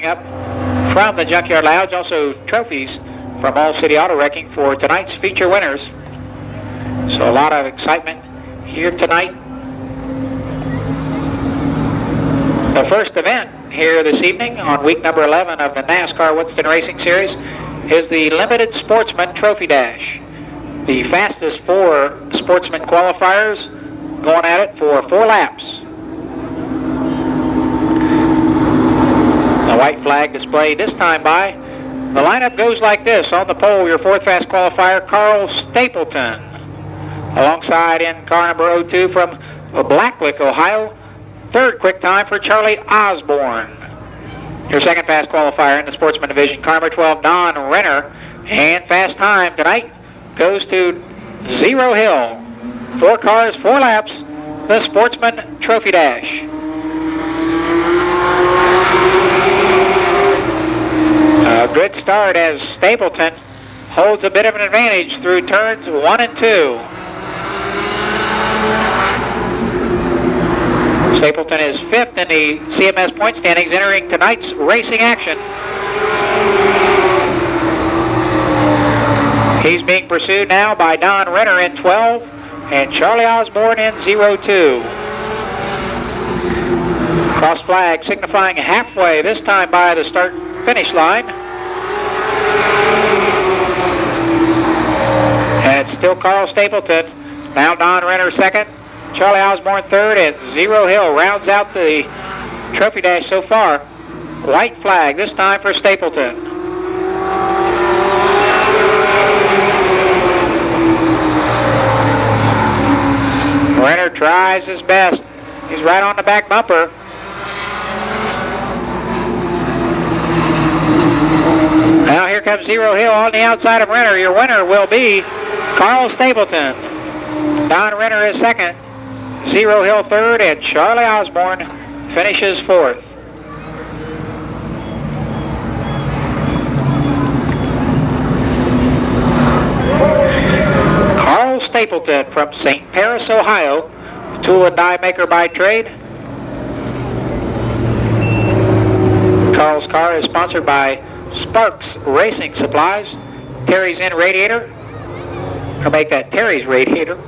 Up from the Junkyard Lounge, also trophies from All City Auto Wrecking for tonight's feature winners. So a lot of excitement here tonight. The first event here this evening on week number 11 of the NASCAR Winston Racing Series is the Limited Sportsman Trophy Dash. The fastest 4 sportsman qualifiers going at it for 4 laps. The white flag displayed this time by. The lineup goes like this. On the pole, your 4th fast qualifier, Carl Stapleton. Alongside in car number 02 from Blacklick, Ohio, 3rd quick time for Charlie Osborne. Your 2nd fast qualifier in the sportsman division, car number 12, Don Renner. And fast time tonight goes to Zero Hill. 4 cars, 4 laps, the Sportsman Trophy Dash. A good start as Stapleton holds a bit of an advantage through turns 1 and 2. Stapleton is 5th in the CMS point standings entering tonight's racing action. He's being pursued now by Don Renner in 12 and Charlie Osborne in 02. Cross flag signifying halfway, this time by the start-finish line. And it's still Carl Stapleton. Now Don Renner 2nd, Charlie Osborne 3rd, and Zero Hill rounds out the trophy dash so far. White flag this time for Stapleton. Renner tries his best. He's right on the back bumper. Now here comes Zero Hill on the outside of Renner. Your winner will be Carl Stapleton. Don Renner is 2nd, Zero Hill 3rd, and Charlie Osborne finishes 4th. Carl Stapleton from St. Paris, Ohio, tool and die maker by trade. Carl's car is sponsored by Sparks Racing Supplies, Terry's Inn Radiator, or make that Terry's Radiator,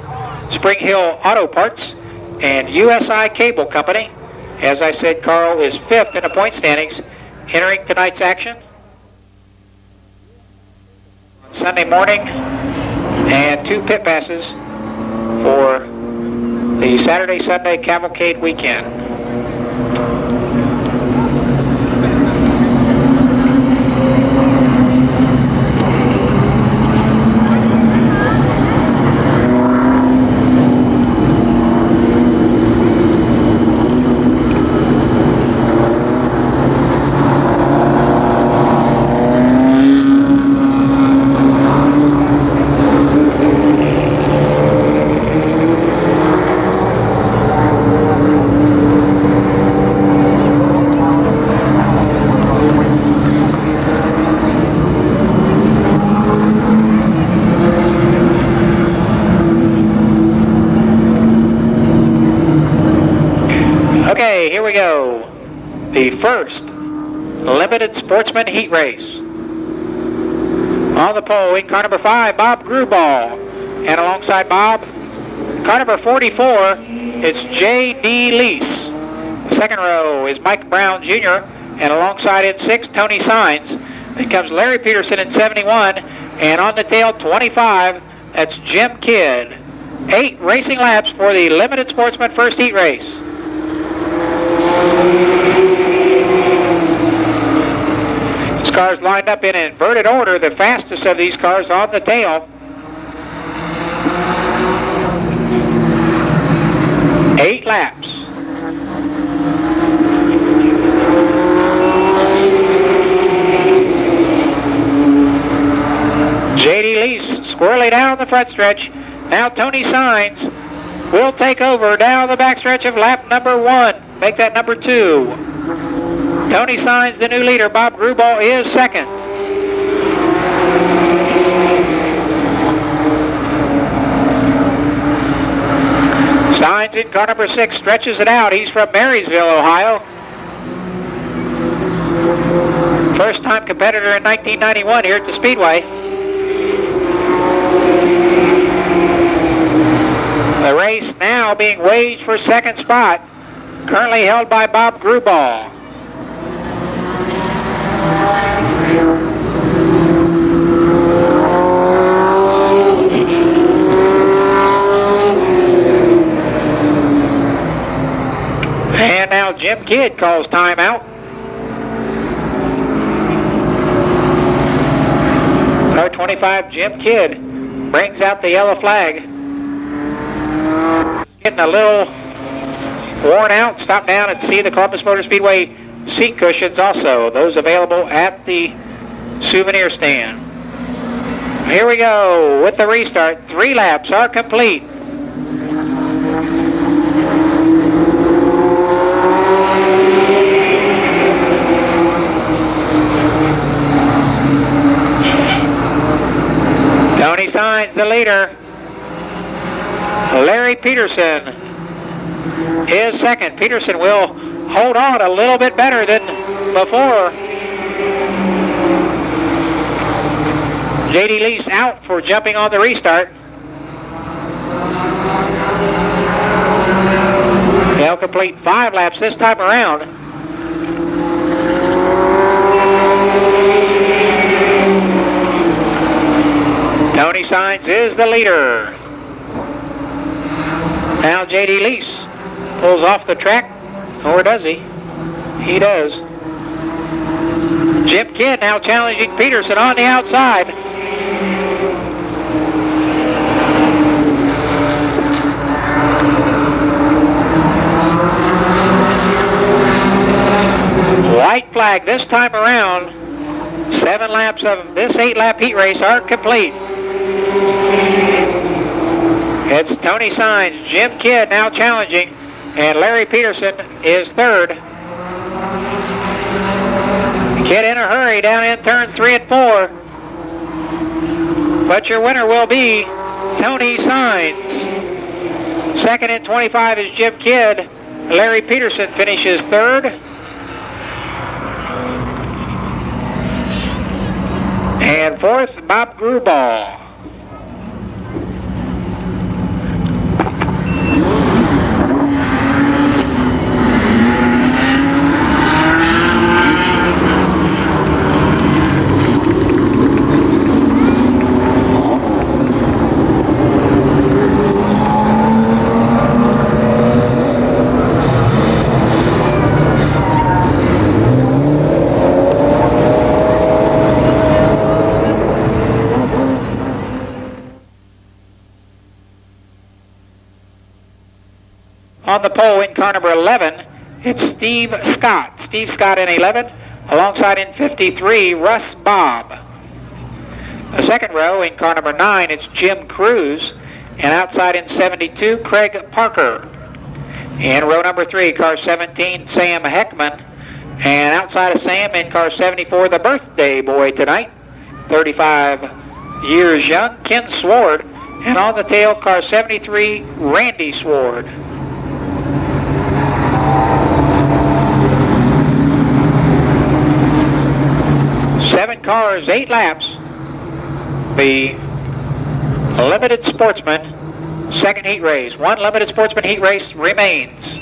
Spring Hill Auto Parts, and USI Cable Company. As I said, Carl is 5th in the point standings entering tonight's action. Sunday morning, and 2 pit passes for the Saturday-Sunday Cavalcade weekend. Here we go. The first limited sportsman heat race. On the pole in car number 5, Bob Gruball. And alongside Bob, car number 44, it's J.D. Lease. The second row is Mike Brown Jr. And alongside in 6, Tony Sines. Then comes Larry Peterson in 71. And on the tail, 25, that's Jim Kidd. 8 racing laps for the limited sportsman first heat race. These cars lined up in inverted order, the fastest of these cars on the tail. 8 laps. J.D. Lease squirrely down the front stretch. Now Tony Sines will take over down the backstretch of lap number 1. Make that number 2. Tony Sines, the new leader. Bob Gruball is 2nd. Sines in car number 6 stretches it out. He's from Marysville, Ohio. First time competitor in 1991 here at the Speedway. The race now being waged for second spot, currently held by Bob Gruball. And now Jim Kidd calls timeout. Car 25, Jim Kidd, brings out the yellow flag. Getting a little worn out. Stop down and see the Columbus Motor Speedway seat cushions also. Those available at the souvenir stand. Here we go with the restart. 3 laps are complete. Tony Sainz, the leader. Larry Peterson is second. Peterson will hold on a little bit better than before. J.D. Lease out for jumping on the restart. They'll complete 5 laps this time around. Tony Sainz is the leader. Now J.D. Lease pulls off the track, or does he? He does. Jim Kidd now challenging Peterson on the outside. White flag this time around. 7 laps of this 8-lap heat race are complete. It's Tony Sainz, Jim Kidd now challenging, and Larry Peterson is third. Kidd in a hurry down in turns 3 and 4. But your winner will be Tony Sainz. Second in 25 is Jim Kidd. Larry Peterson finishes third. And fourth, Bob Gruball. On the pole in car number 11, it's Steve Scott. Steve Scott in 11, alongside in 53, Russ Bobb. The second row in car number 9, it's Jim Cruz, and outside in 72, Craig Parker. In row number 3, car 17, Sam Heckman, and outside of Sam in car 74, the birthday boy tonight, 35 years young, Ken Sword, and on the tail, car 73, Randy Sword. Seven cars, 8 laps. The Limited Sportsman second heat race. 1 Limited Sportsman heat race remains.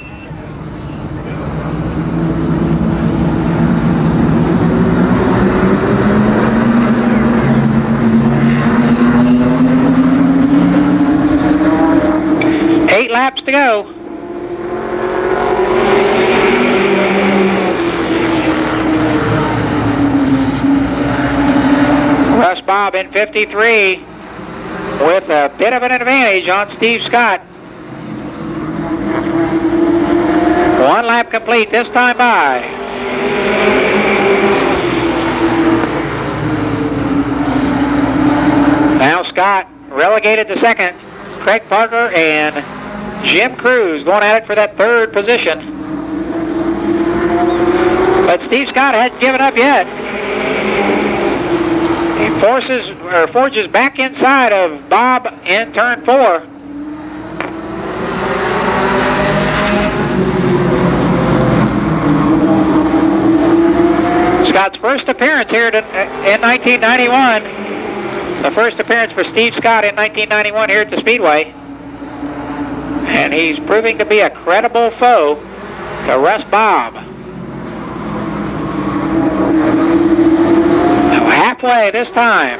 Eight laps to go. Russ Bobb in 53 with a bit of an advantage on Steve Scott. 1 lap complete this time by. Now Scott relegated to second. Craig Parker and Jim Cruz going at it for that third position. But Steve Scott hadn't given up yet. He forges back inside of Bob in turn 4. Scott's first appearance here in 1991. The first appearance for Steve Scott in 1991 here at the Speedway. And he's proving to be a credible foe to Russ Bob. Now halfway this time.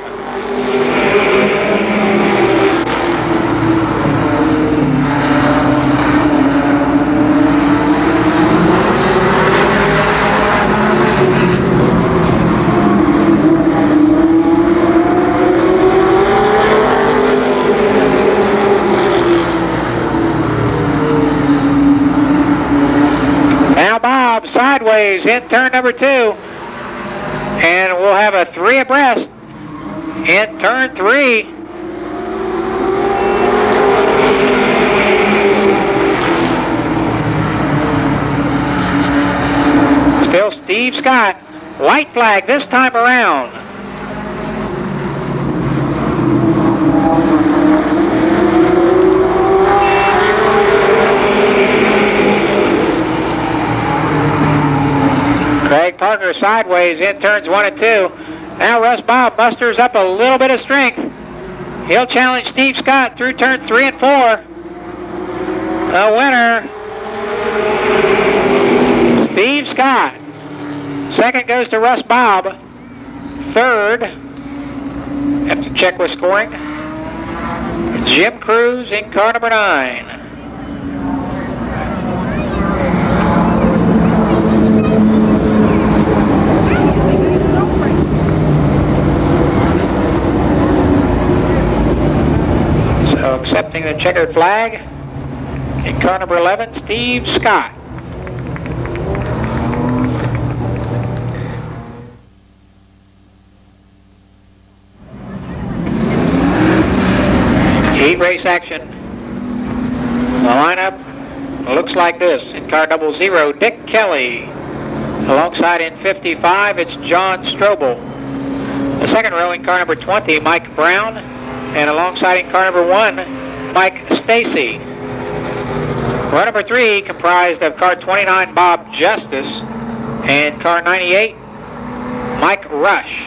Sideways in turn number 2, and we'll have a 3 abreast in turn 3. Still Steve Scott, white flag this time around. Craig Parker sideways in turns 1 and 2. Now Russ Bob musters up a little bit of strength. He'll challenge Steve Scott through turns 3 and 4. The winner, Steve Scott. Second goes to Russ Bob. Third, have to check with scoring, Jim Cruz in car number 9. So accepting the checkered flag in car number 11, Steve Scott. Heat race action. The lineup looks like this. In car double 0, Dick Kelly. Alongside in 55, it's John Strobel. The second row in car number 20, Mike Brown. And alongside in car number 1, Mike Stacy. Row number 3 comprised of car 29, Bob Justice, and car 98, Mike Rush.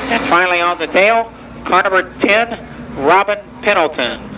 And finally on the tail, car number 10, Robin Pennington.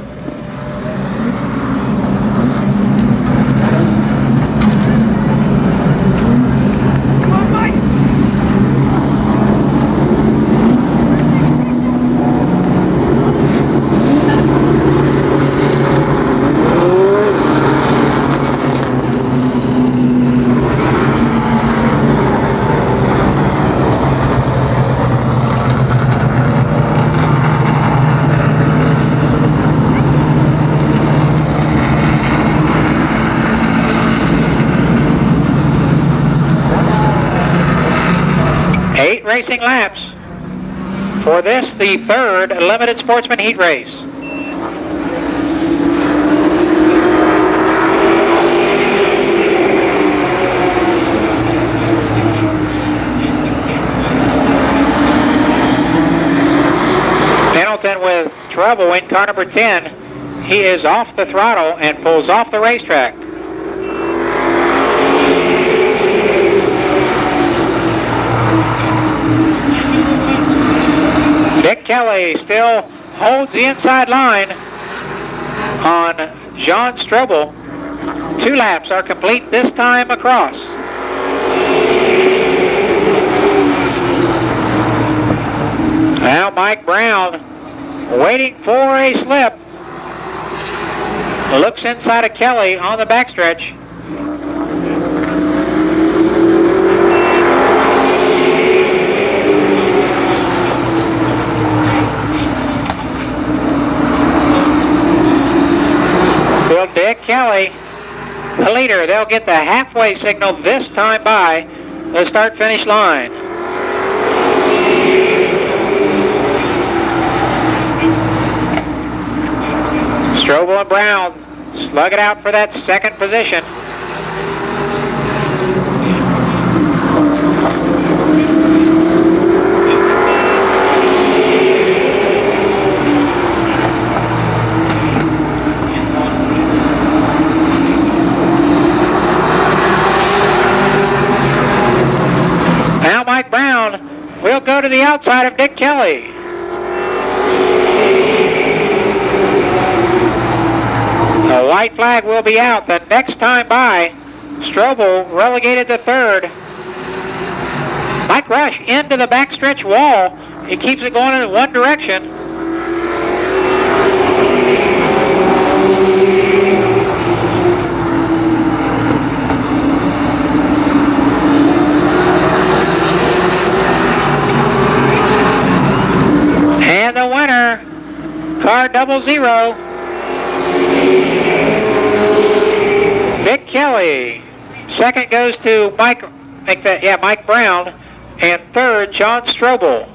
Racing laps for this, the third limited sportsman heat race. Pendleton with trouble in car number 10. He is off the throttle and pulls off the racetrack. Dick Kelly still holds the inside line on John Strobel. 2 laps are complete this time across. Now Mike Brown waiting for a slip. Looks inside of Kelly on the backstretch. Dick Kelly, the leader. They'll get the halfway signal this time by the start-finish line. Strobel and Brown slug it out for that second position. Mike Brown to the outside of Dick Kelly. The white flag will be out the next time by. Strobel relegated to third. Mike Rush into the backstretch wall. He keeps it going in one direction. And the winner, car 00, Dick Kelly. Second goes to Mike Brown, and third, John Strobel.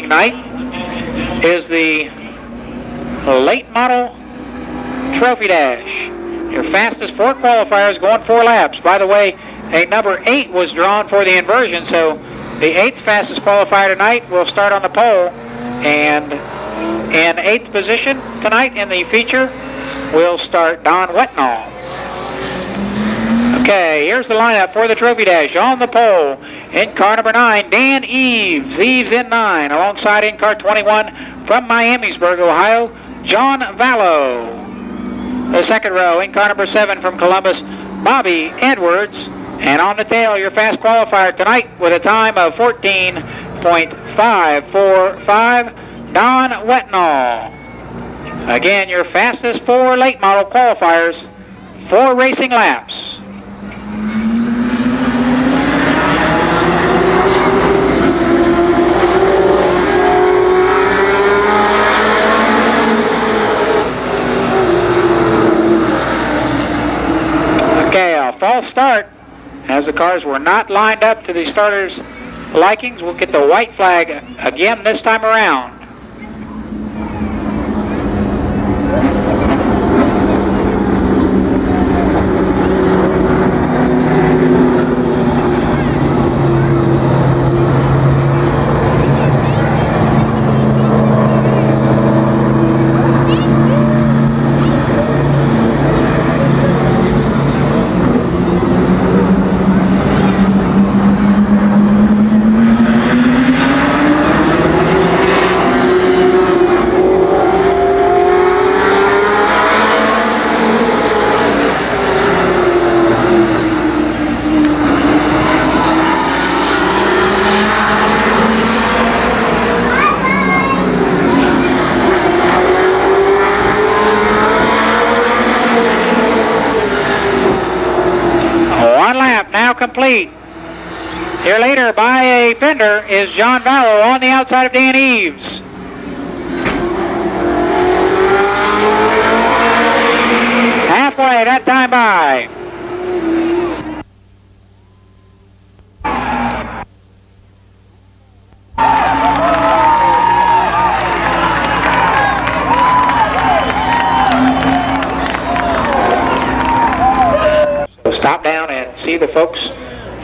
Night is the late model trophy dash. Your fastest 4 qualifiers going 4 laps. By the way, a number 8 was drawn for the inversion, so the 8th fastest qualifier tonight will start on the pole, and in 8th position tonight in the feature will start Don Wetnall. Okay, here's the lineup for the trophy dash. On the pole, in car number 9, Dan Eves. Eves in 9, alongside in car 21 from Miamisburg, Ohio, John Vallow. The second row, in car number 7 from Columbus, Bobby Edwards. And on the tail, your fast qualifier tonight with a time of 14.545, Don Wetnall. Again, your fastest 4 late model qualifiers, 4 racing laps. Okay, a false start as the cars were not lined up to the starters' likings. We'll get the white flag again this time around. Complete. Here later by a fender is John Vallow on the outside of Dan Eves. Halfway that time by. So stop down and see the folks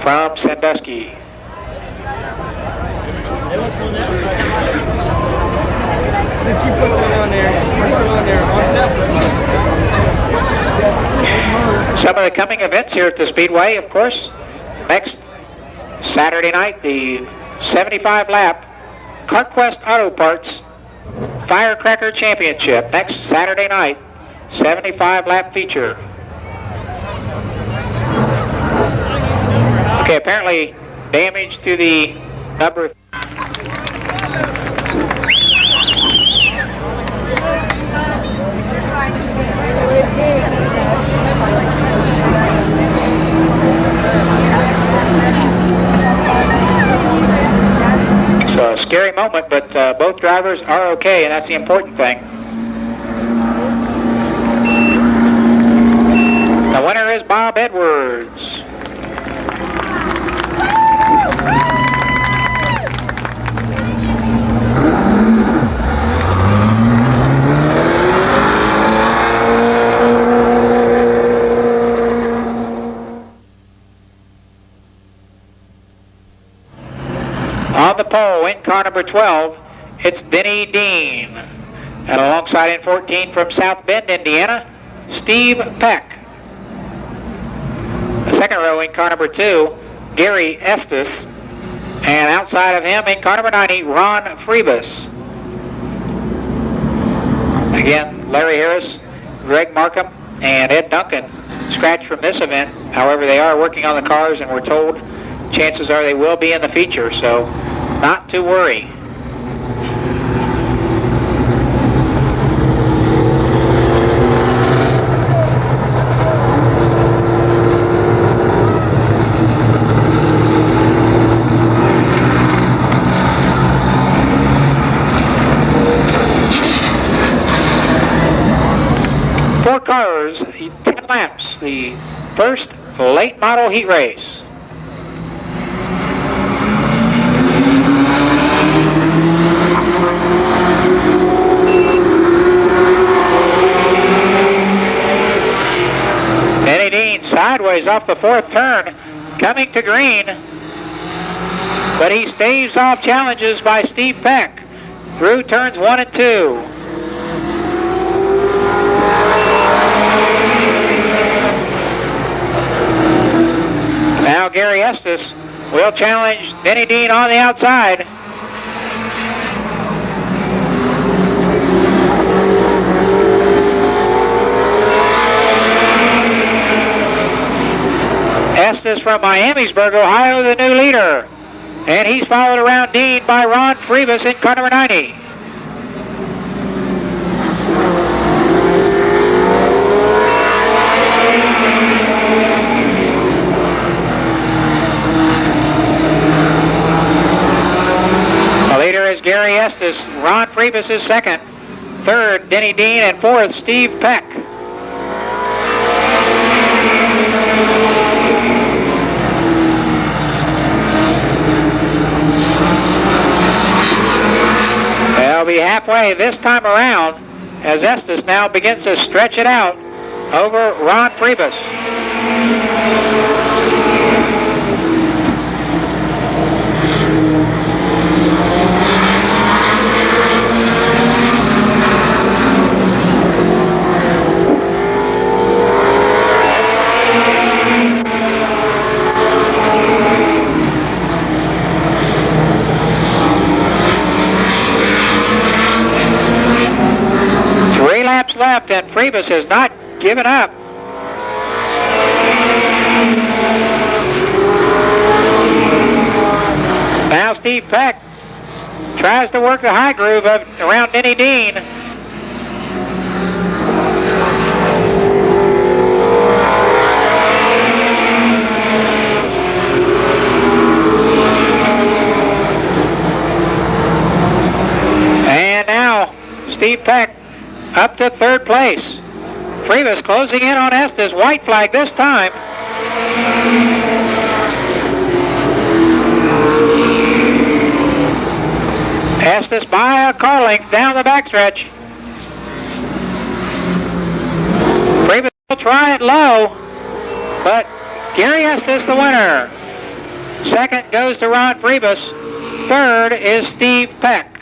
from Sandusky. Some of the coming events here at the Speedway, of course. Next Saturday night, the 75-lap CarQuest Auto Parts Firecracker Championship. Next Saturday night, 75-lap feature. Okay, apparently damage to the number. So a scary moment, but both drivers are okay, and that's the important thing. The winner is is Bob Edwards. On the pole, in car number 12, it's Denny Dean. And alongside in 14 from South Bend, Indiana, Steve Peck. The second row in car number 2, Gary Estes. And outside of him in car number 90, Ron Freebus. Again, Larry Harris, Greg Markham, and Ed Duncan scratched from this event. However, they are working on the cars, and we're told chances are they will be in the feature, so not to worry. Four cars, 10 laps, the first late model heat race. Denny Dean sideways off the fourth turn, coming to green, but he staves off challenges by Steve Peck through turns 1 and 2. Now Gary Estes will challenge Denny Dean on the outside. Estes from Miamisburg, Ohio, the new leader. And he's followed around Dean by Ron Freebus in car number 90. The leader is Gary Estes. Ron Freebus is second. Third, Denny Dean, and fourth, Steve Peck. They'll be halfway this time around as Estes now begins to stretch it out over Ron Freebus. Left, and Freebus has not given up. Now Steve Peck tries to work the high groove around Denny Dean. And now Steve Peck up to third place. Freebus closing in on Estes. White flag this time. Estes by a car length down the backstretch. Freebus will try it low, but Gary Estes the winner. Second goes to Ron Freebus. Third is Steve Peck.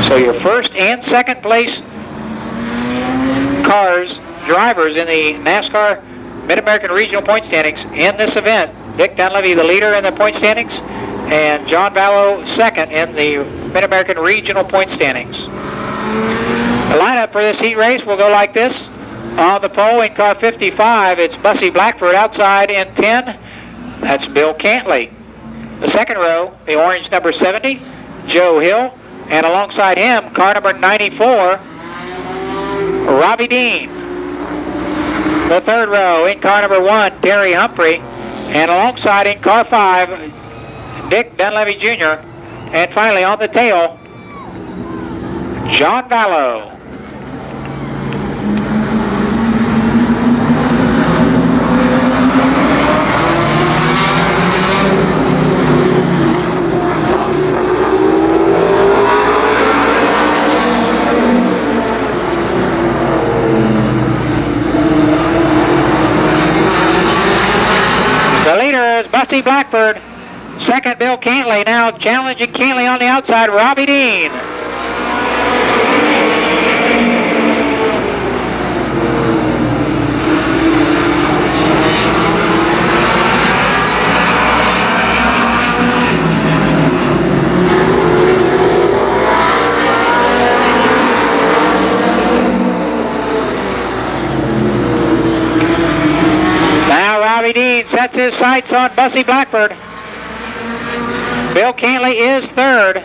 So your first and second place drivers in the NASCAR Mid-American Regional Point Standings in this event. Dick Dunleavy, the leader in the point standings. and John Vallow second in the Mid-American Regional point standings. The lineup for this heat race will go like this. On the pole in car 55, it's Bussy Blackford. Outside in 10, that's Bill Cantley. The second row, the orange number 70, Joe Hill. And alongside him, car number 94, Robbie Dean. The third row, in car number 1, Terry Humphrey. And alongside in car 5, Dick Dunleavy Jr. And finally on the tail, John Vallow. The leader is Bussy Blackford. Second, Bill Cantley. Now challenging Cantley on the outside, Robbie Dean. Now Robbie Dean sets his sights on Bussy Blackford. Bill Cantley is third.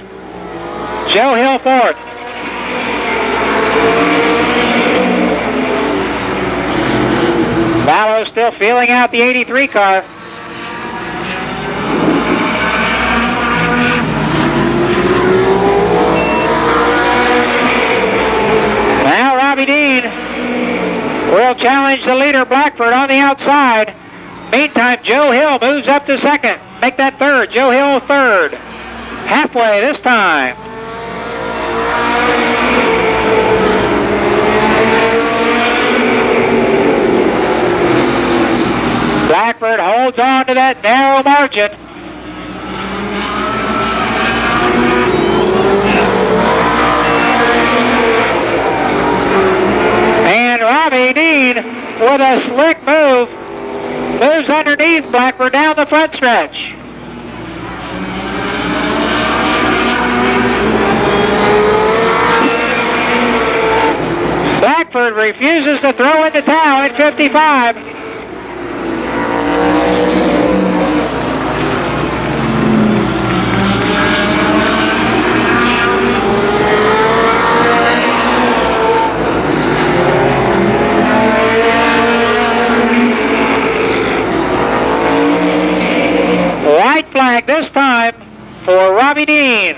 Joe Hill fourth. Vallow still feeling out the 83 car. Now Robbie Dean will challenge the leader Blackford on the outside. Meantime, Joe Hill moves up to second. Make that third. Joe Hill third. Halfway this time. Blackford holds on to that narrow margin. And Robbie Dean with a slick move moves underneath Blackford down the front stretch. Blackford refuses to throw in the towel at 55. White flag this time for Robbie Dean.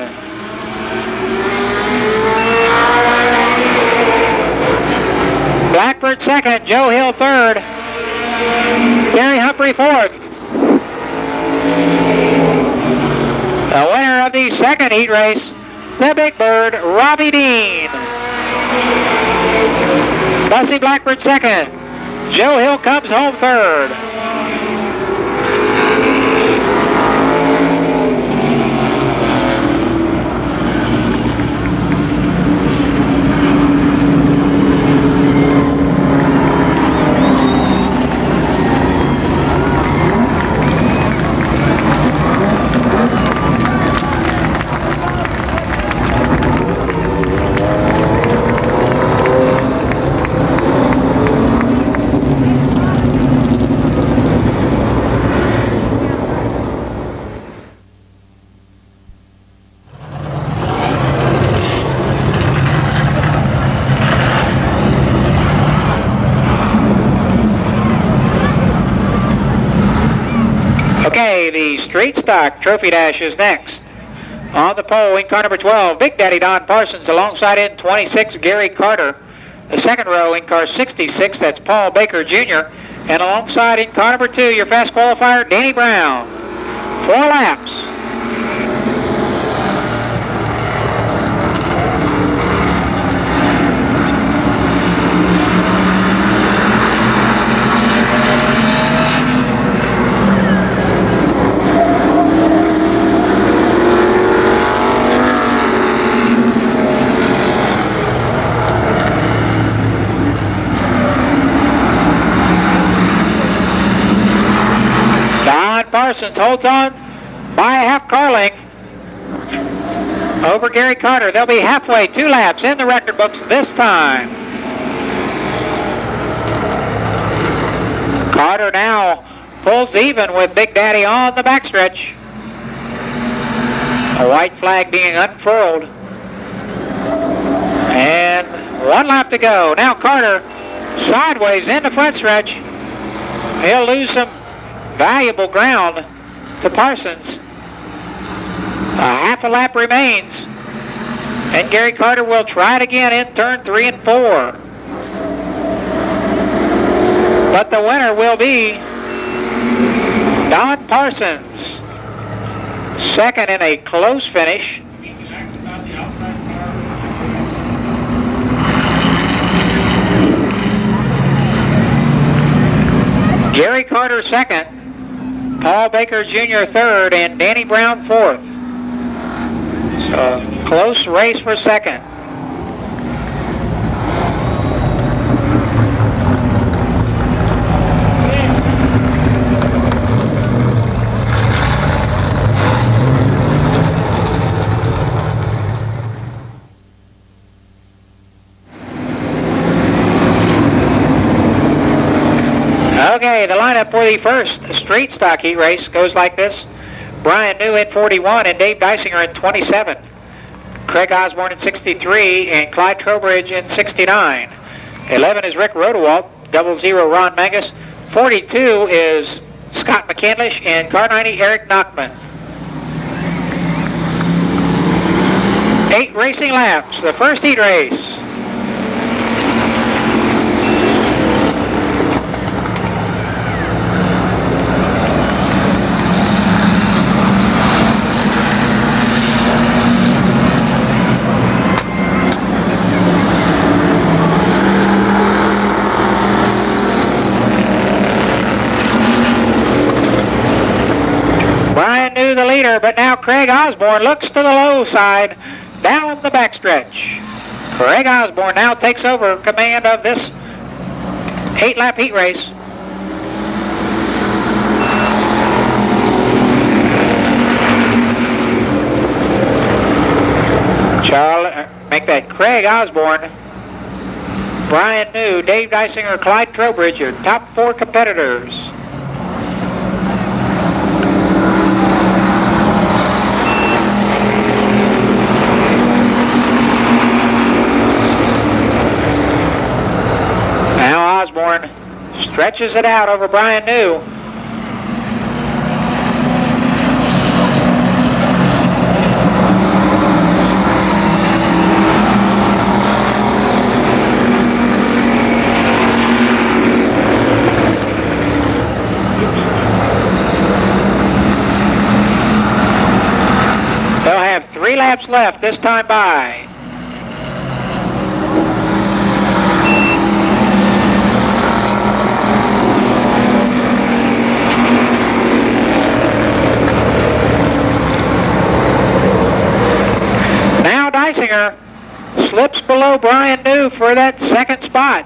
Blackford second, Joe Hill third, Terry Humphrey fourth. The winner of the second heat race, the Big Bird, Robbie Dean. Bussy Blackford second, Joe Hill comes home third. Okay, the Street Stock Trophy Dash is next. On the pole in car number 12, Big Daddy Don Parsons alongside in 26, Gary Carter. The second row in car 66, that's Paul Baker Jr. And alongside in car number 2, your fast qualifier, Danny Brown. 4 laps. Parsons holds on by a half car length over Gary Carter. They'll be halfway, 2 laps in the record books this time. Carter now pulls even with Big Daddy on the backstretch. A white flag being unfurled. And 1 lap to go. Now Carter sideways in the front stretch. He'll lose some valuable ground to Parsons. A half a lap remains. And Gary Carter will try it again in turn 3 and 4. But the winner will be Don Parsons. Second in a close finish. Gary Carter second, Paul Baker Jr. third, and Danny Brown fourth. So close race for second. Okay, the lineup for the first street stock heat race goes like this. Brian New in 41 and Dave Dysinger in 27. Craig Osborne in 63 and Clyde Trowbridge in 69. 11 is Rick Rodewalt, 00 Ron Mangus. 42 is Scott McCandlish and car 90 Eric Nachman. 8 racing laps, the first heat race. The leader, but now Craig Osborne looks to the low side down the backstretch. Craig Osborne now takes over command of this 8-lap heat race. Make that Craig Osborne, Brian New, Dave Dysinger, Clyde Trowbridge, your top 4 competitors. Osborne stretches it out over Brian New. They'll have 3 laps left this time by. Dysinger slips below Brian New for that second spot.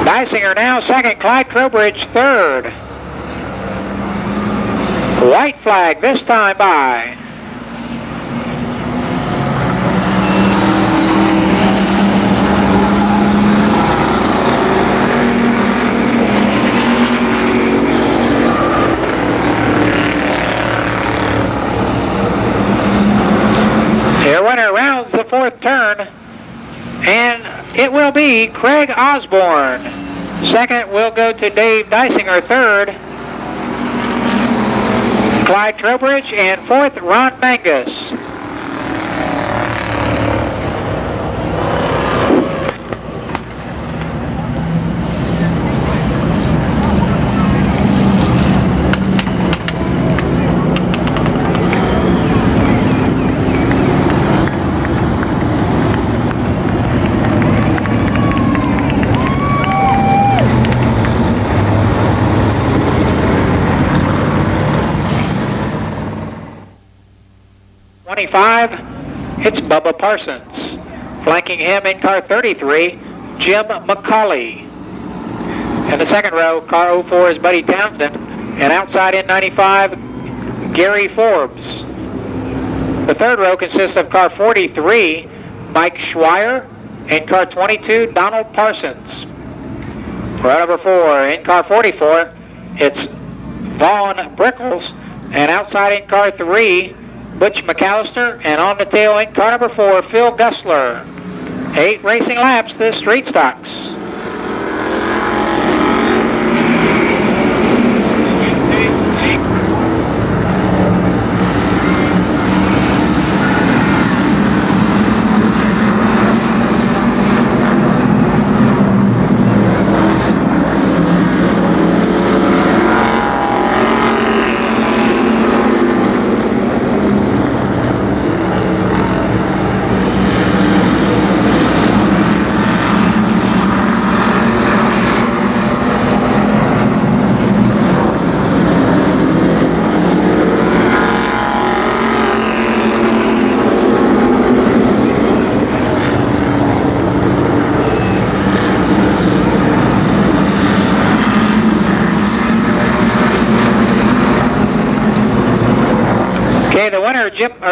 Dysinger now second, Clyde Trowbridge third. White flag this time by. Their winner rounds the 4th turn, and it will be Craig Osborne. Second will go to Dave Dysinger, third, Clyde Trowbridge, and fourth, Ron Mangus. It's Bubba Parsons. Flanking him in car 33, Jim McCauley. In the second row, car 04 is Buddy Townsend, and outside in 95, Gary Forbes. The third row consists of car 43, Mike Schweier, and car 22, Donald Parsons. Row number 4, in car 44, it's Vaughn Brickles, and outside in car 3, Butch McAllister, and on the tail in car number 4, Phil Gussler. 8 racing laps, this street stocks.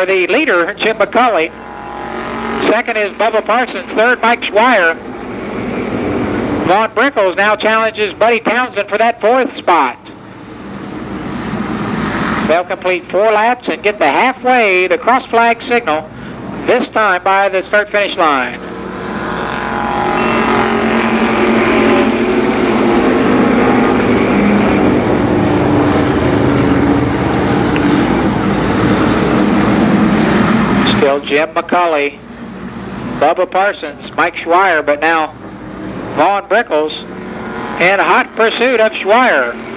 The leader, Jim McCauley. Second is Bubba Parsons. Third, Mike Schweier. Vaughn Brickles now challenges Buddy Townsend for that fourth spot. They'll complete 4 laps and get the halfway, the cross flag signal, this time by the start-finish line. Still Jim McCauley, Bubba Parsons, Mike Schweier, but now Vaughn Brickles in hot pursuit of Schweier.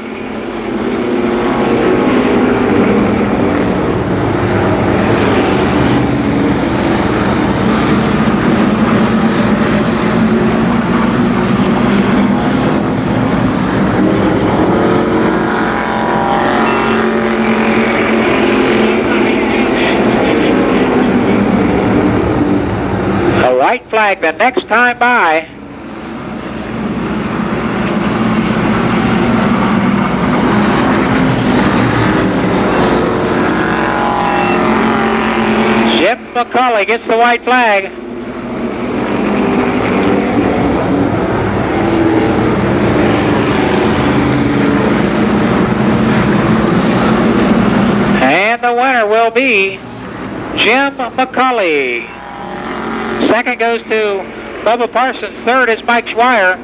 White flag the next time by. Jim McCauley gets the white flag. And the winner will be Jim McCauley. Second goes to Bubba Parsons. Third is Mike Schweier.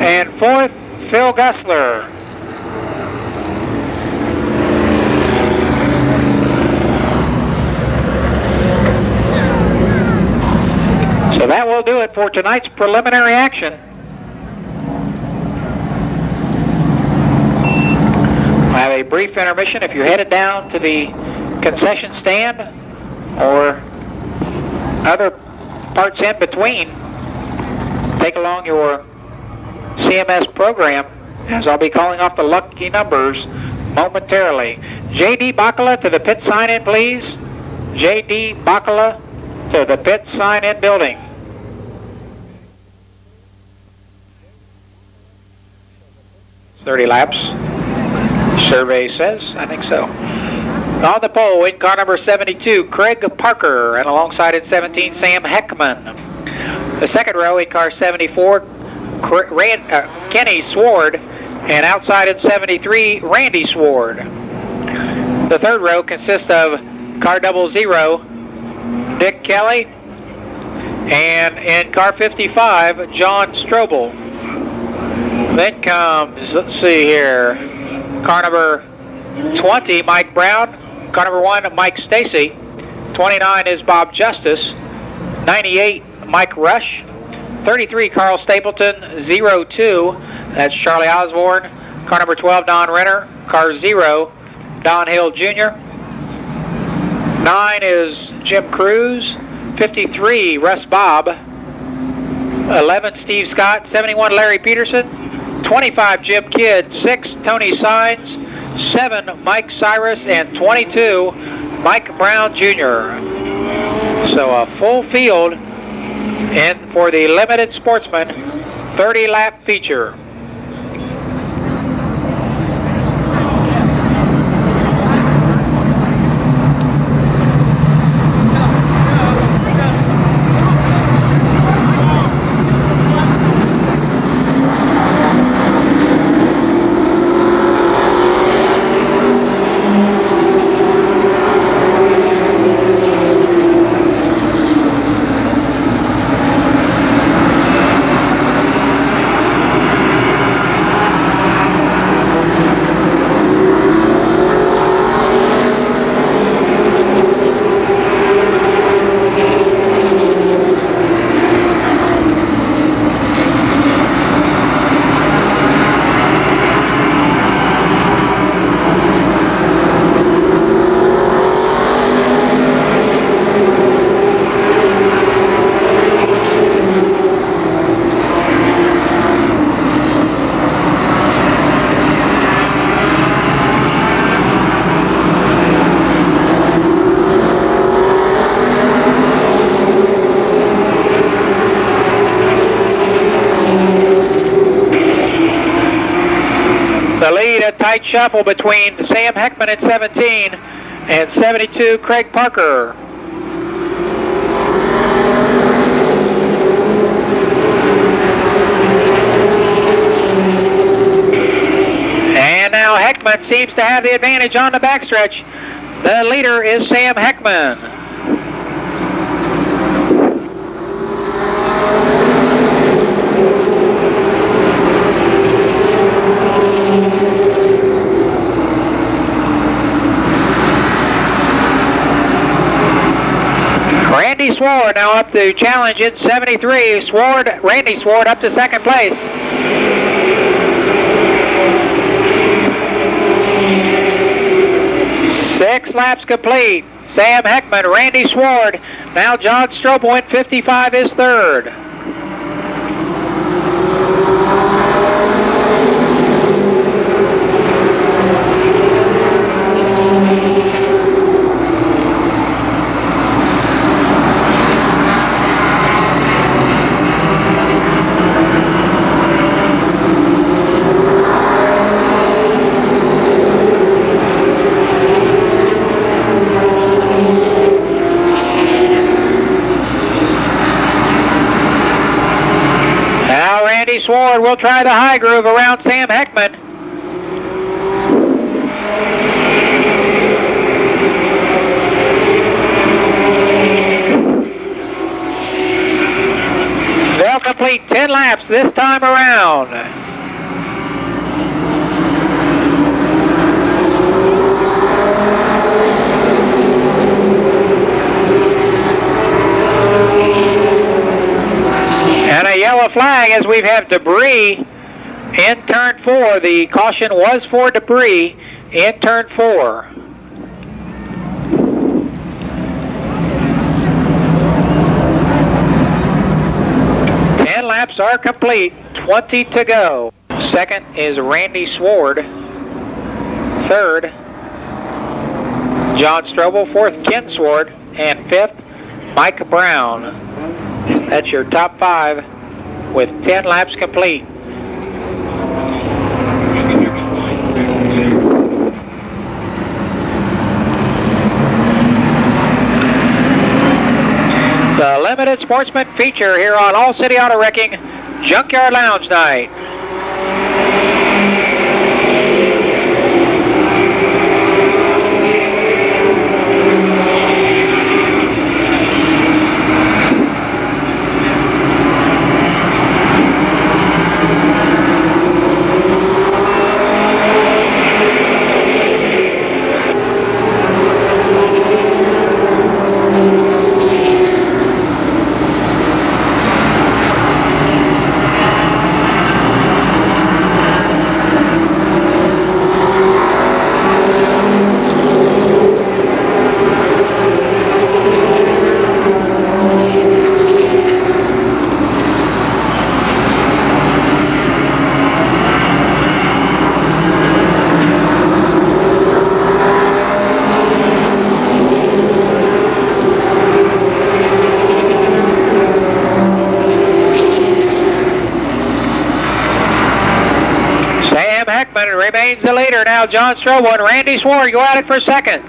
And fourth, Phil Gussler. So that will do it for tonight's preliminary action. We'll have a brief intermission if you're headed down to the concession stand or other parts in between. Take along your CMS program, as I'll be calling off the lucky numbers momentarily. J.D. Bacala to the pit sign-in, please. J.D. Bacala to the pit sign-in building. It's 30 laps. Survey says, I think so. On the pole, in car number 72, Craig Parker, and alongside in 17, Sam Heckman. The second row, in car 74, Kenny Sward, and outside in 73, Randy Sward. The third row consists of car 00, Dick Kelly, and in car 55, John Strobel. Then comes, let's see here, car number 20, Mike Brown. Car number 1, Mike Stacy. 29 is Bob Justice. 98, Mike Rush. 33, Carl Stapleton. 02, that's Charlie Osborne. Car number 12, Don Renner. Car 0, Don Hill Jr. 9 is Jim Cruz. 53, Russ Bobb. 11, Steve Scott. 71, Larry Peterson. 25, Jim Kidd. 6, Tony Sines. 7, Mike Cyrus, and 22, Mike Brown Jr. So a full field And for the limited sportsman 30-lap feature. The lead, a tight shuffle between Sam Heckman at 17 and 72 Craig Parker. And now Heckman seems to have the advantage on the backstretch. The leader is Sam Heckman. Randy Sword now up to challenge in 73. Randy Sword up to second place. Six laps complete. Sam Heckman, Randy Sword. Now John Strobel in 55 is third. Sword will try the high groove around Sam Heckman. They'll complete 10 laps this time around. And a yellow flag as we have debris in turn 4. The caution was for debris in turn 4. Laps are complete, 20 to go. Second is Randy Sword. Third, John Strobel. Fourth, Ken Sword. And fifth, Mike Brown. That's your top 5 with 10 laps complete. The limited sportsman feature here on All City Auto Wrecking Junkyard Lounge Night. leader. Now John Strobel and Randy Sward go at it for second.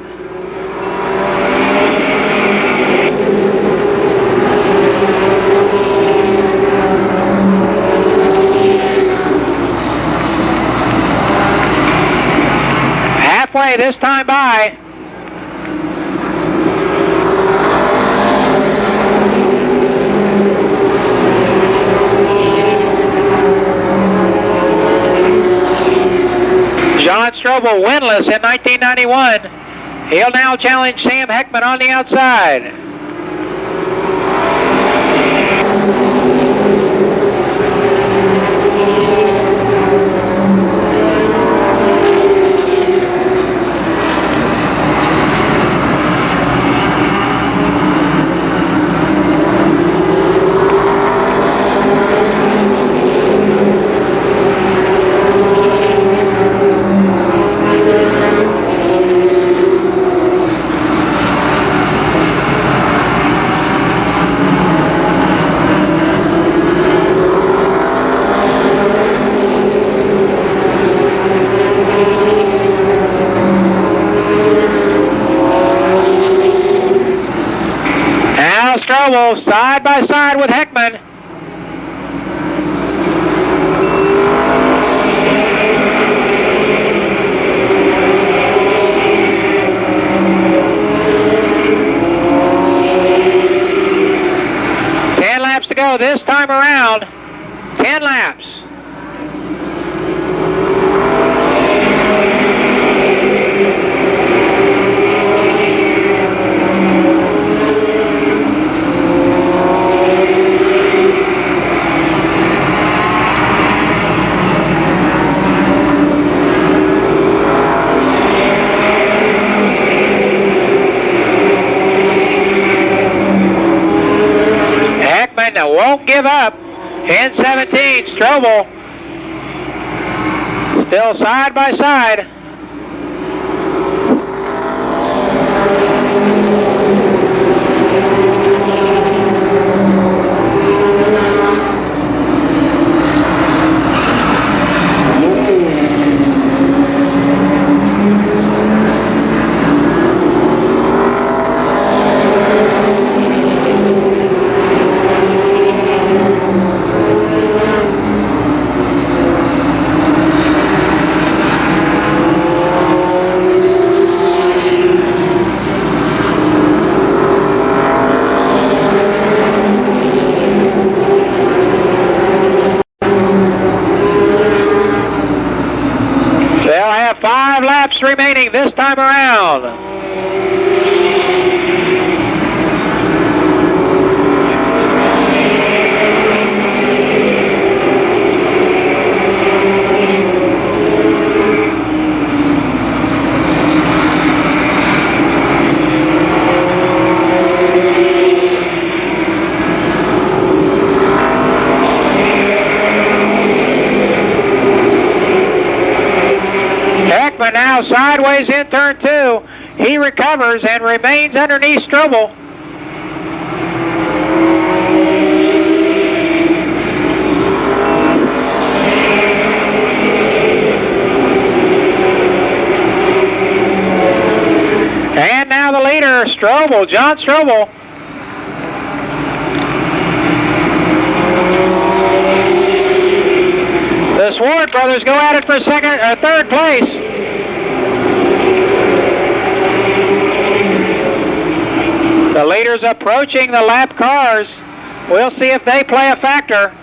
Halfway this time by. John Strobel winless in 1991. He'll now challenge Sam Heckman on the outside. Strobel side by side with Heckman. Ten laps to go this time around. 10 laps. Won't give up in 17. Strobel still side by side. Remaining this time around. Heckman now sideways in turn 2. He recovers and remains underneath Strobel. And now the leader, Strobel, John Strobel. The Sward brothers go at it for third place. The leaders approaching the lap cars. We'll see if they play a factor.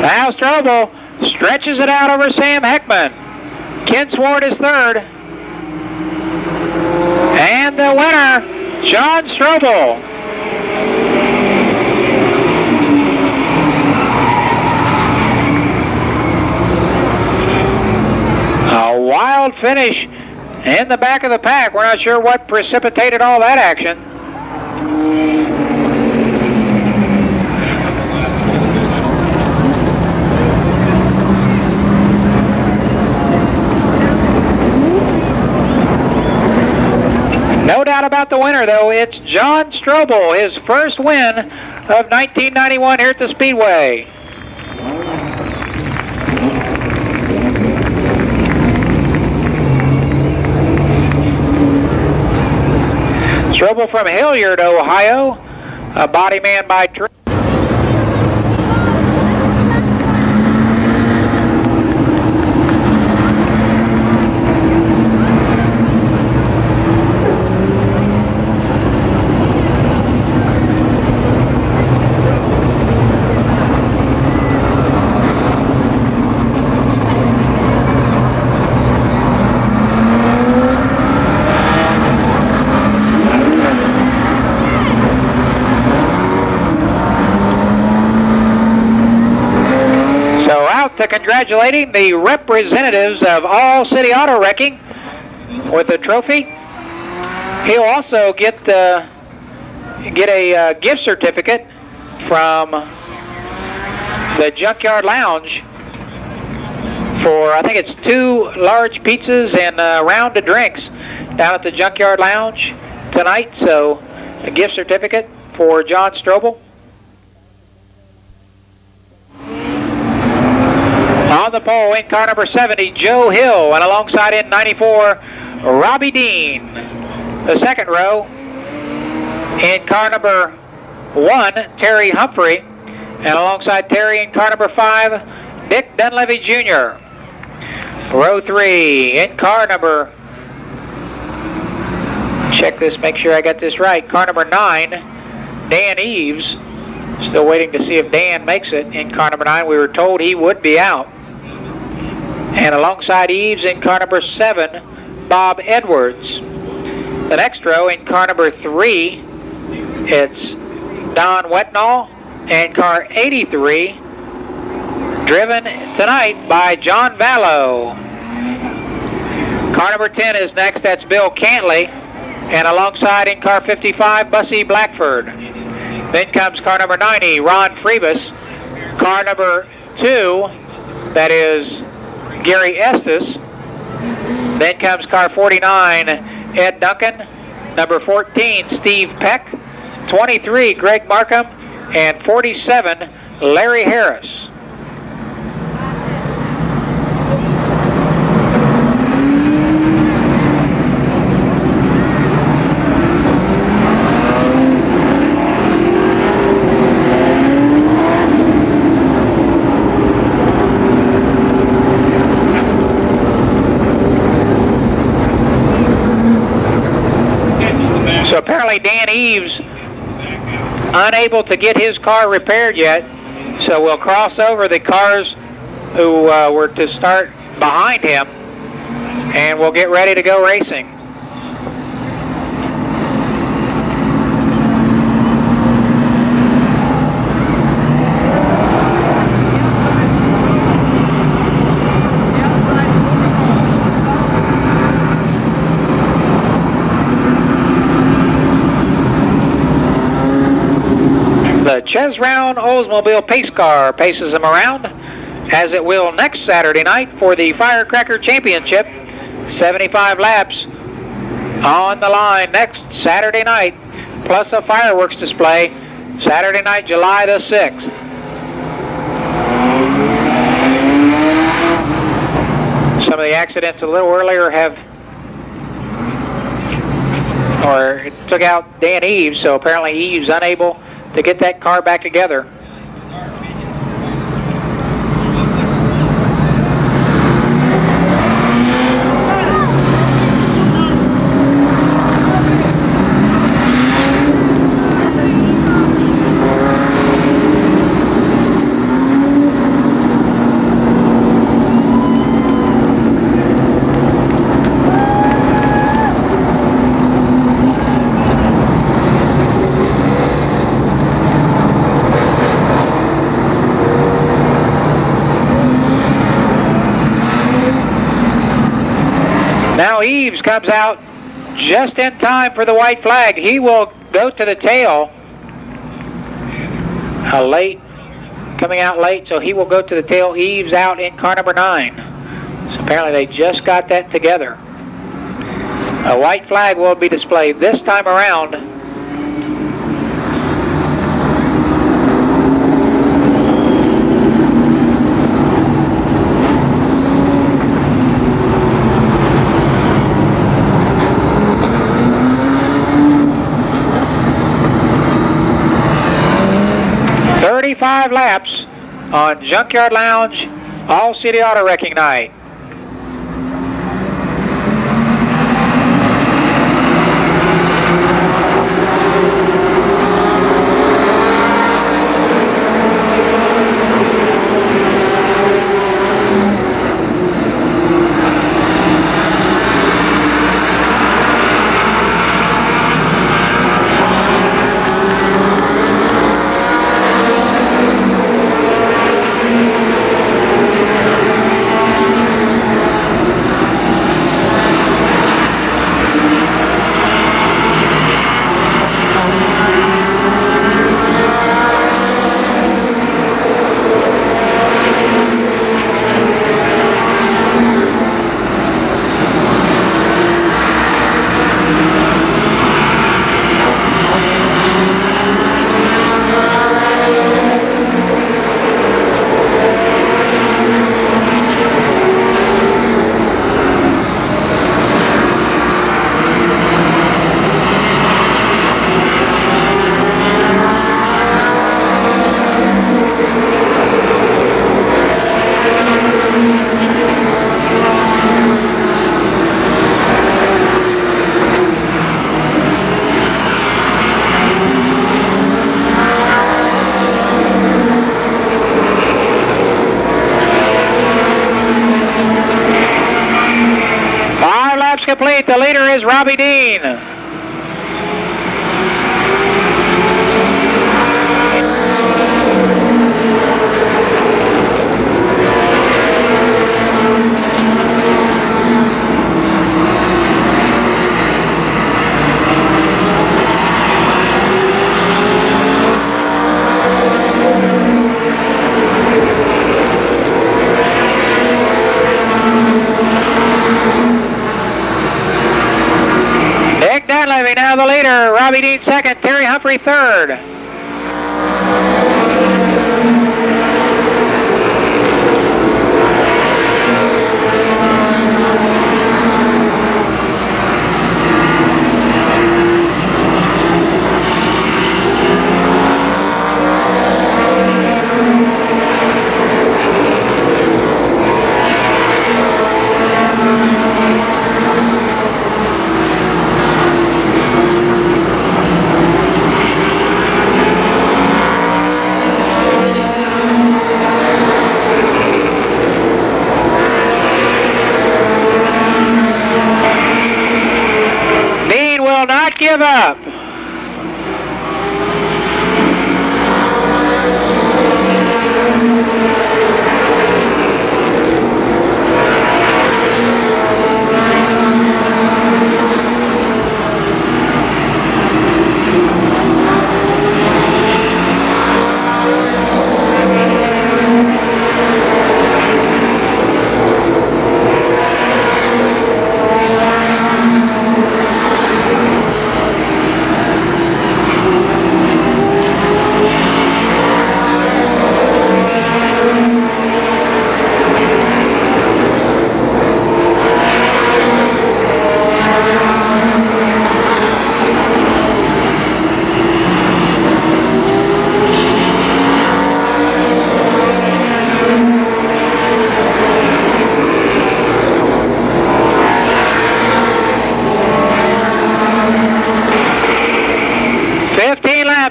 Now Strobel stretches it out over Sam Heckman. Ken Sward is third. And the winner, John Strobel. A wild finish in the back of the pack. We're not sure what precipitated all that action. No doubt out the winner, though. It's John Strobel, his first win of 1991 here at the Speedway. Strobel from Hilliard, Ohio, a body man by trade. To congratulating the representatives of All City Auto Wrecking with a trophy. He'll also get a gift certificate from the Junkyard Lounge for, I think it's 2 large pizzas and a round of drinks down at the Junkyard Lounge tonight. So a gift certificate for John Strobel. On the pole in car number 70, Joe Hill, and alongside in 94, Robbie Dean. The second row in car number 1, Terry Humphrey, and alongside Terry in car number 5, Dick Dunleavy Jr. Row 3 in car number, check this, make sure I got this right, car number 9, Dan Eves. Still waiting to see if Dan makes it in car number 9. We were told he would be out. And alongside Eves in car number 7, Bob Edwards. The next row in car number 3, it's Don Wetnall and car 83, driven tonight by John Vallow. Car number 10 is next, that's Bill Cantley, and alongside in car 55, Bussy Blackford. Then comes car number 90, Ron Freebus. Car number 2, that is Gary Estes. Then comes car 49, Ed Duncan. Number 14, Steve Peck. 23, Greg Markham. And 47, Larry Harris. So apparently Dan Eves unable to get his car repaired yet. So we'll cross over the cars who were to start behind him, and we'll get ready to go racing. The Chesround Oldsmobile Pace Car paces them around, as it will next Saturday night for the Firecracker Championship. 75 laps on the line next Saturday night, plus a fireworks display Saturday night, July the 6th. Some of the accidents a little earlier took out Dan Eves, so apparently Eves unable to get that car back together. Now Eves comes out just in time for the white flag. He will go to the tail. Coming out late, so he will go to the tail. Eves out in car number 9. So apparently they just got that together. A white flag will be displayed this time around. Five laps on Junkyard Lounge All City Auto Wrecking Night. Complete. The leader is Robbie Dean. Now the leader, Robbie Dean second, Terry Humphrey third. Give up.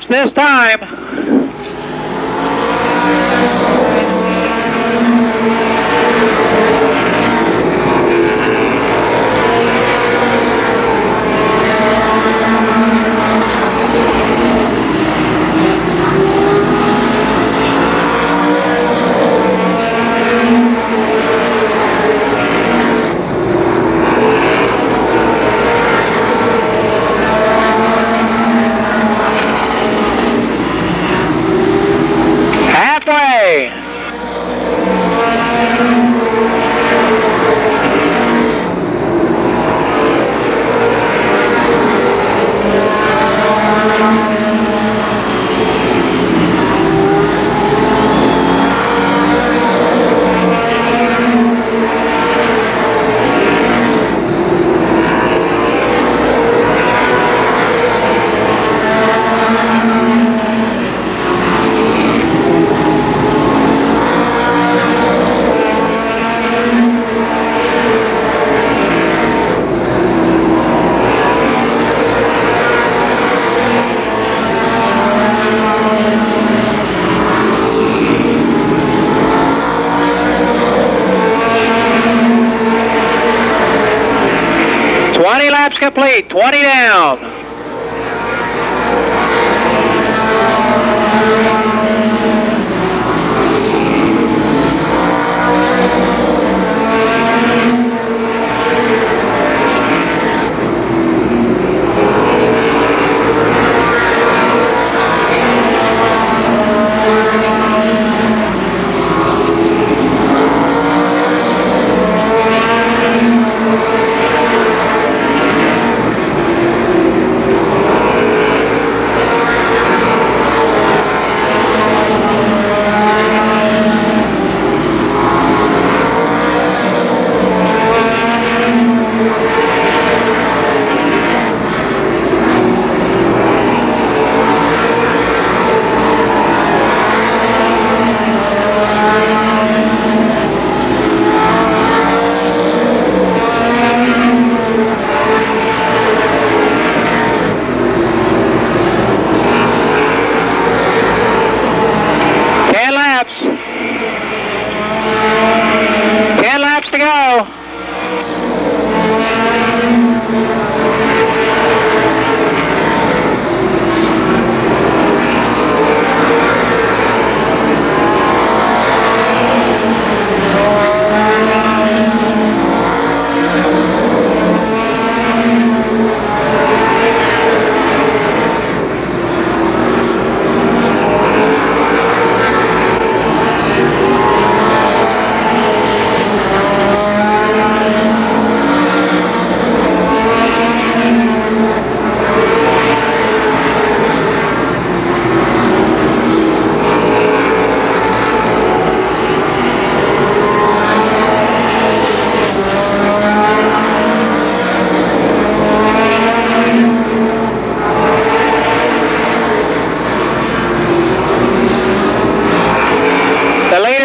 This time. Complete, 20 down.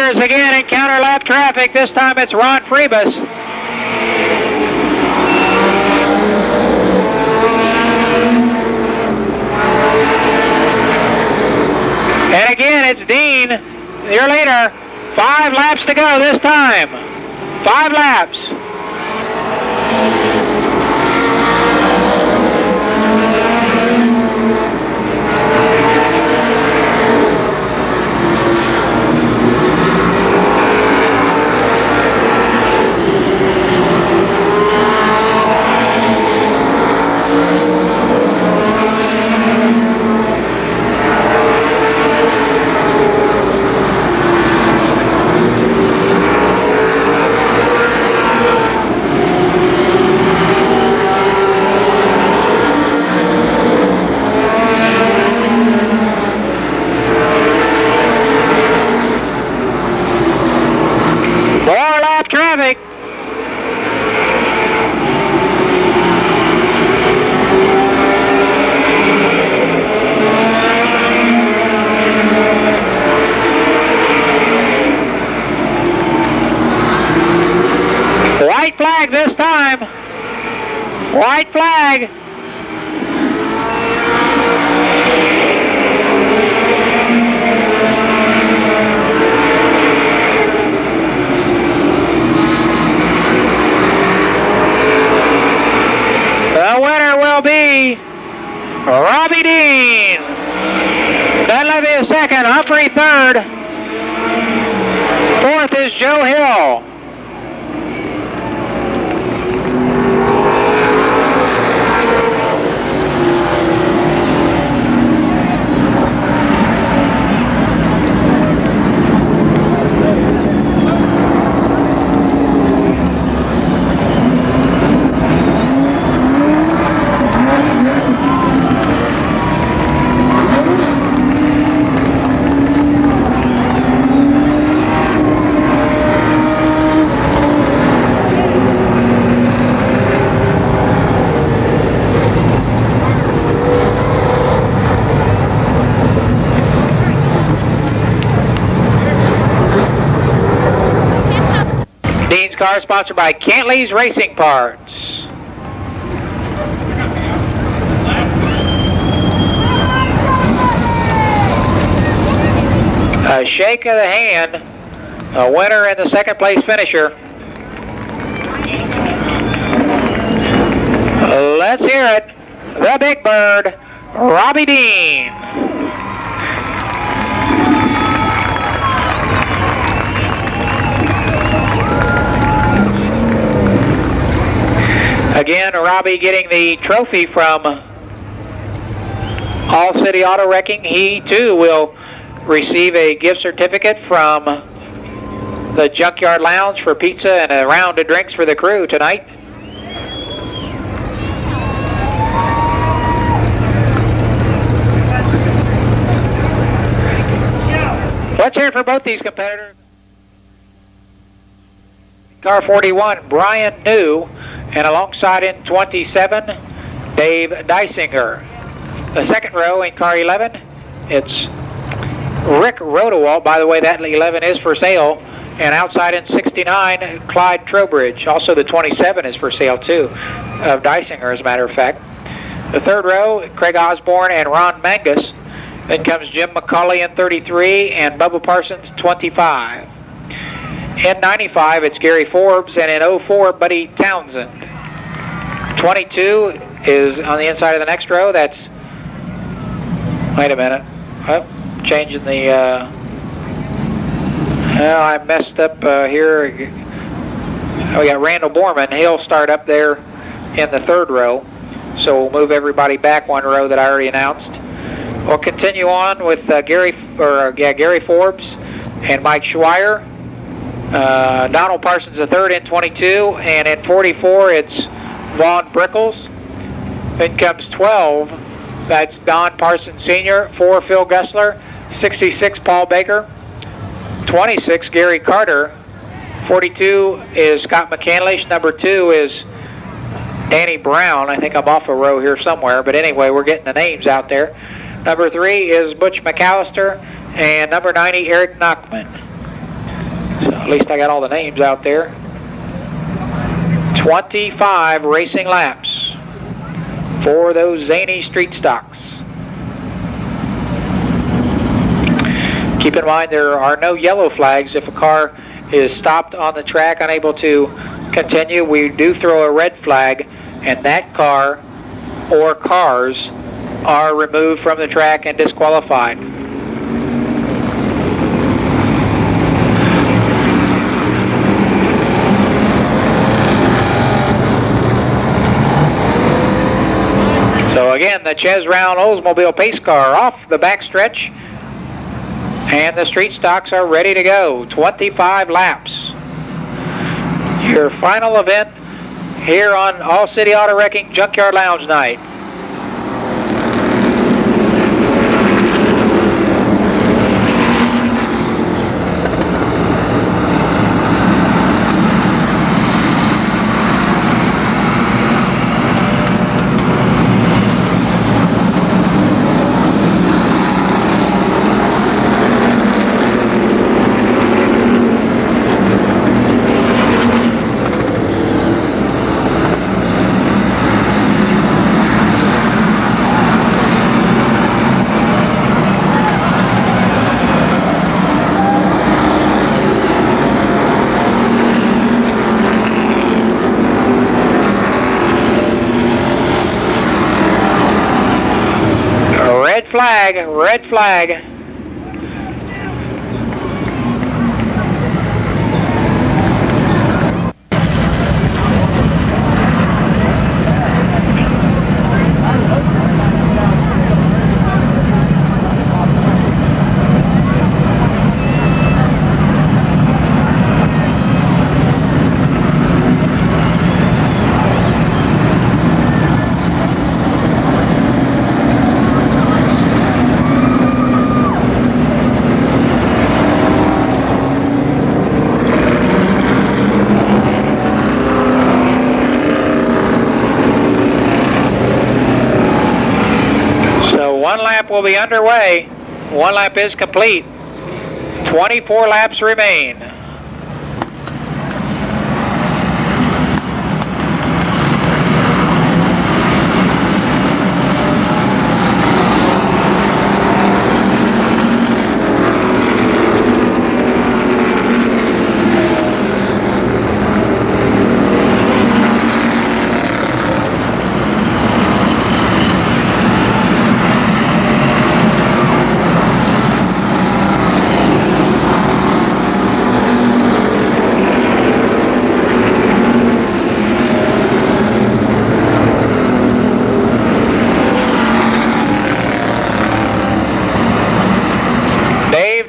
Again in counter lap traffic. This time it's Ron Freebus. And again it's Dean, your leader. 5 laps to go this time. 5 laps. White flag this time. White flag. The winner will be Robbie Dean. Dunleavy is second, Humphrey third. Fourth is Joe Hill. car sponsored by Cantley's Racing Parts. A shake of the hand, a winner and the second place finisher. Let's hear it. The Big Bird, Robbie Dean. Again, Robbie getting the trophy from All City Auto Wrecking. He too will receive a gift certificate from the Junkyard Lounge for pizza and a round of drinks for the crew tonight. Let's hear it for both these competitors. Car 41, Brian New, and alongside in 27, Dave Dysinger. The second row in car 11, it's Rick Rodewald. By the way, that 11 is for sale. And outside in 69, Clyde Trowbridge. Also the 27 is for sale too, of Dysinger as a matter of fact. The third row, Craig Osborne and Ron Mangus. Then comes Jim McCauley in 33 and Bubba Parsons 25. In 95, it's Gary Forbes, and in 04, Buddy Townsend. 22 is on the inside of the next row. That's, wait a minute. Oh, changing the, well, I messed up here. We got Randall Borman. He'll start up there in the third row. So we'll move everybody back one row that I already announced. We'll continue on with Gary Forbes and Mike Schweier. Donald Parsons III in 22, and in 44 it's Vaughn Brickles. Then comes 12, that's Don Parsons Sr., 4 Phil Gessler, 66 Paul Baker, 26 Gary Carter, 42 is Scott McCandlish, number 2 is Danny Brown. I think I'm off a row here somewhere, but anyway, we're getting the names out there. Number 3 is Butch McAllister, and number 90 Eric Nachman. So at least I got all the names out there. 25 racing laps for those zany street stocks. Keep in mind there are no yellow flags. If a car is stopped on the track, unable to continue, we do throw a red flag, and that car or cars are removed from the track and disqualified. So again, the Ches Round Oldsmobile pace car off the backstretch, and the street stocks are ready to go. 25 laps. Your final event here on All City Auto Wrecking Junkyard Lounge night. Red flag. One lap will be underway. One lap is complete. 24 laps remain.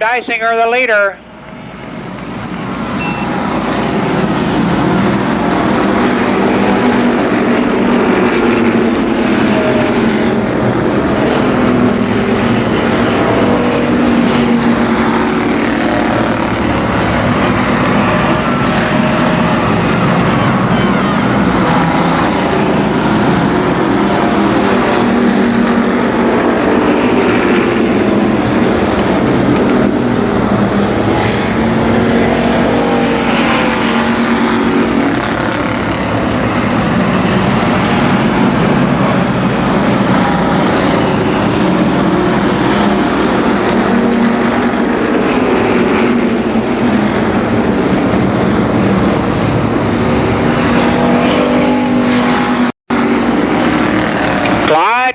Dysinger, the leader.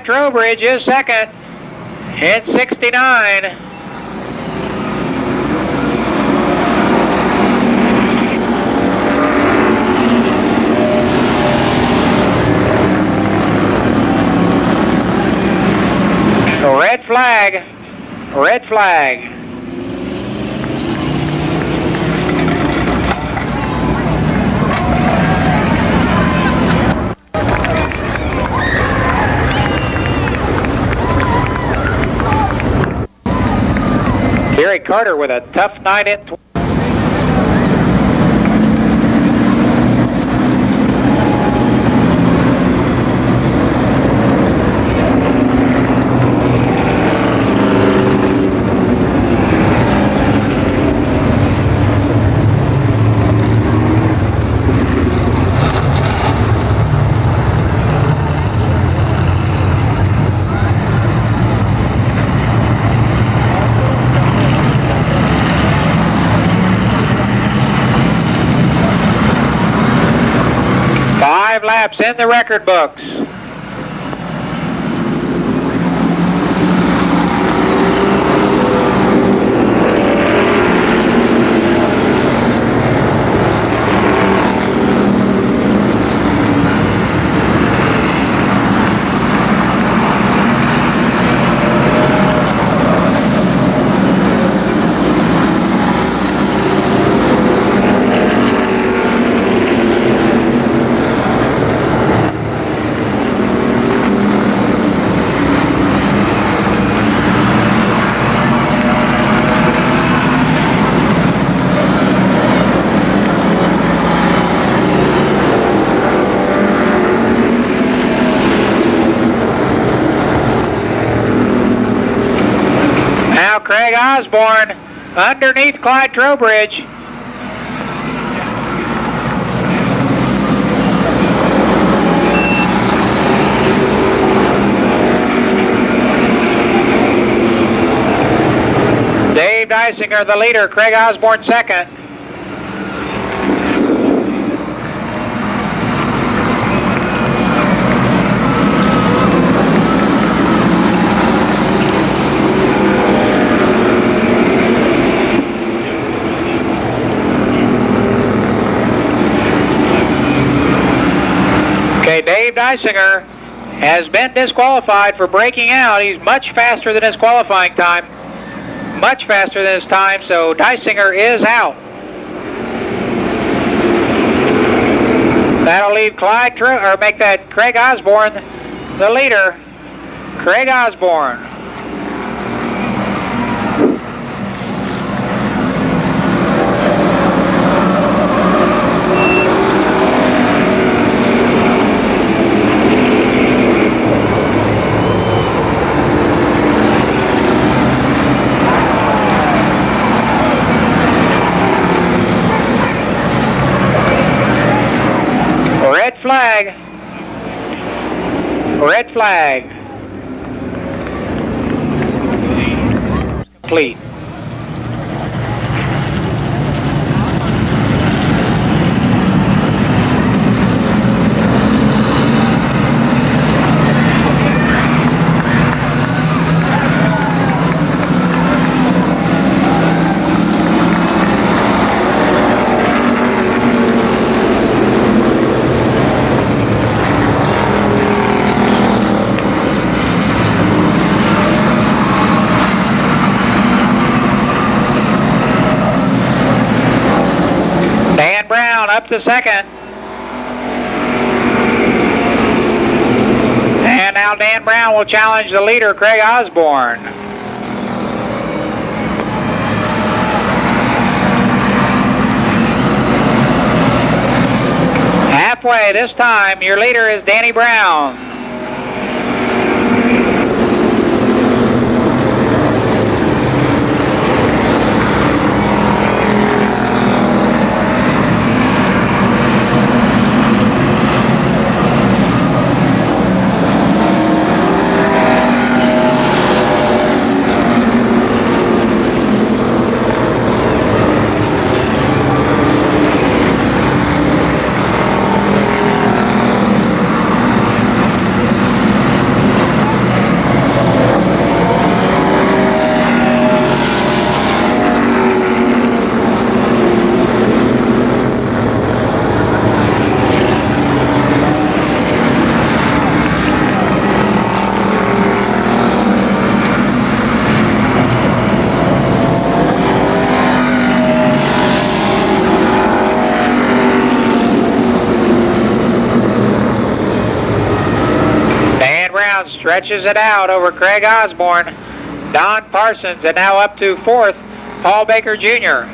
Trowbridge is second in 69. Red flag. Red flag. Gary Carter with a tough night in. Laps in the record books. Craig Osborne underneath Clyde Trowbridge. Dave Dysinger, the leader. Craig Osborne second. Dave Dysinger has been disqualified for breaking out. He's much faster than his qualifying time. Much faster than his time, so Dysinger is out. That'll leave make that Craig Osborne the leader. Craig Osborne. Red flag. Red flag. Complete. up to second. And now Dan Brown will challenge the leader, Craig Osborne. Halfway this time, your leader is Danny Brown. Stretches it out over Craig Osborne. Don Parsons, and now up to fourth, Paul Baker Jr.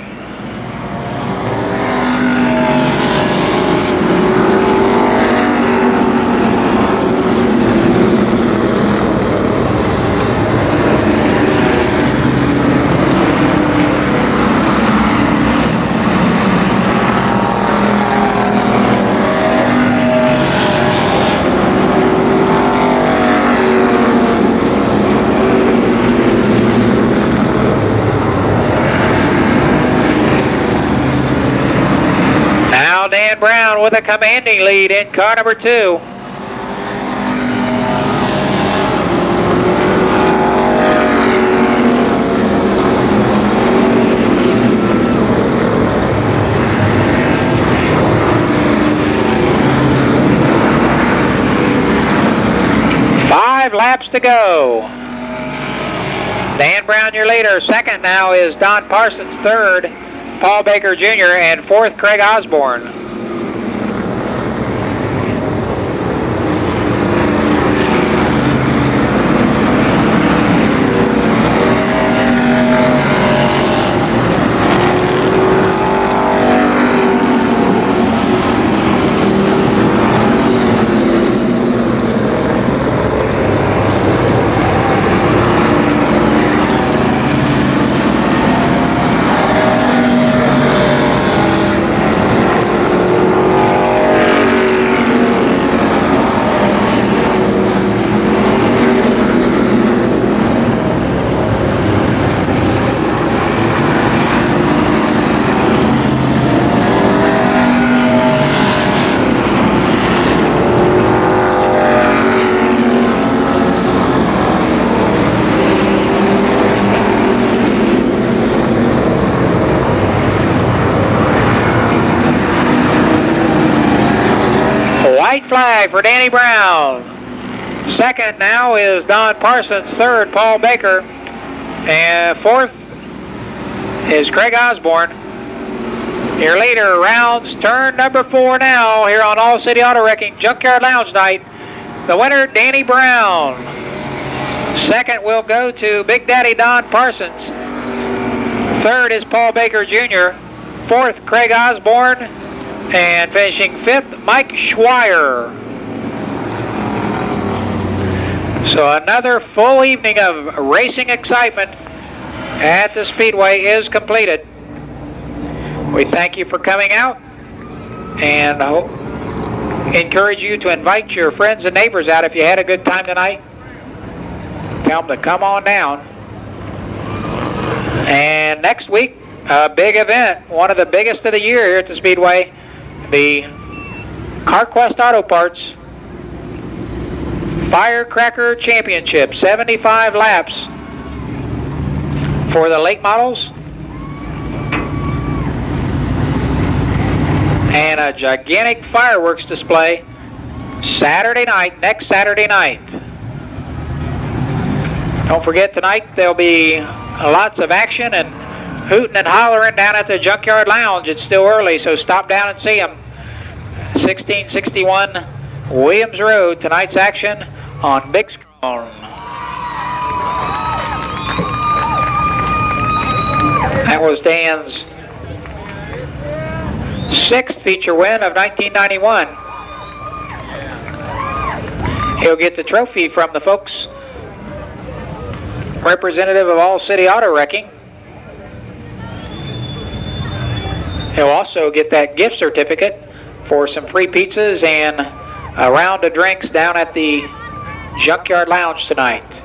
Dan Brown with a commanding lead in car number 2. Five laps to go. Dan Brown, your leader. Second now is Don Parsons. Third, Paul Baker Jr. And fourth, Craig Osborne. White flag for Danny Brown. Second now is Don Parsons. Third, Paul Baker. And fourth is Craig Osborne. Your leader rounds turn number 4 now here on All City Auto Wrecking Junkyard Lounge Night. The winner, Danny Brown. Second will go to Big Daddy Don Parsons. Third is Paul Baker Jr. Fourth, Craig Osborne. And finishing fifth, Mike Schweier. So another full evening of racing excitement at the Speedway is completed. We thank you for coming out and encourage you to invite your friends and neighbors out if you had a good time tonight. Tell them to come on down. And next week, a big event, one of the biggest of the year here at the Speedway, the CarQuest Auto Parts Firecracker Championship, 75 laps for the late models, and a gigantic fireworks display Saturday night, next Saturday night. Don't forget, tonight there'll be lots of action and hooting and hollering down at the Junkyard Lounge. It's still early, so stop down and see them. 1661 Williams Road. Tonight's action on Big Screen. That was Dan's 6th feature win of 1991. He'll get the trophy from the folks representative of All City Auto Wrecking. He'll also get that gift certificate for some free pizzas and a round of drinks down at the Junkyard Lounge tonight.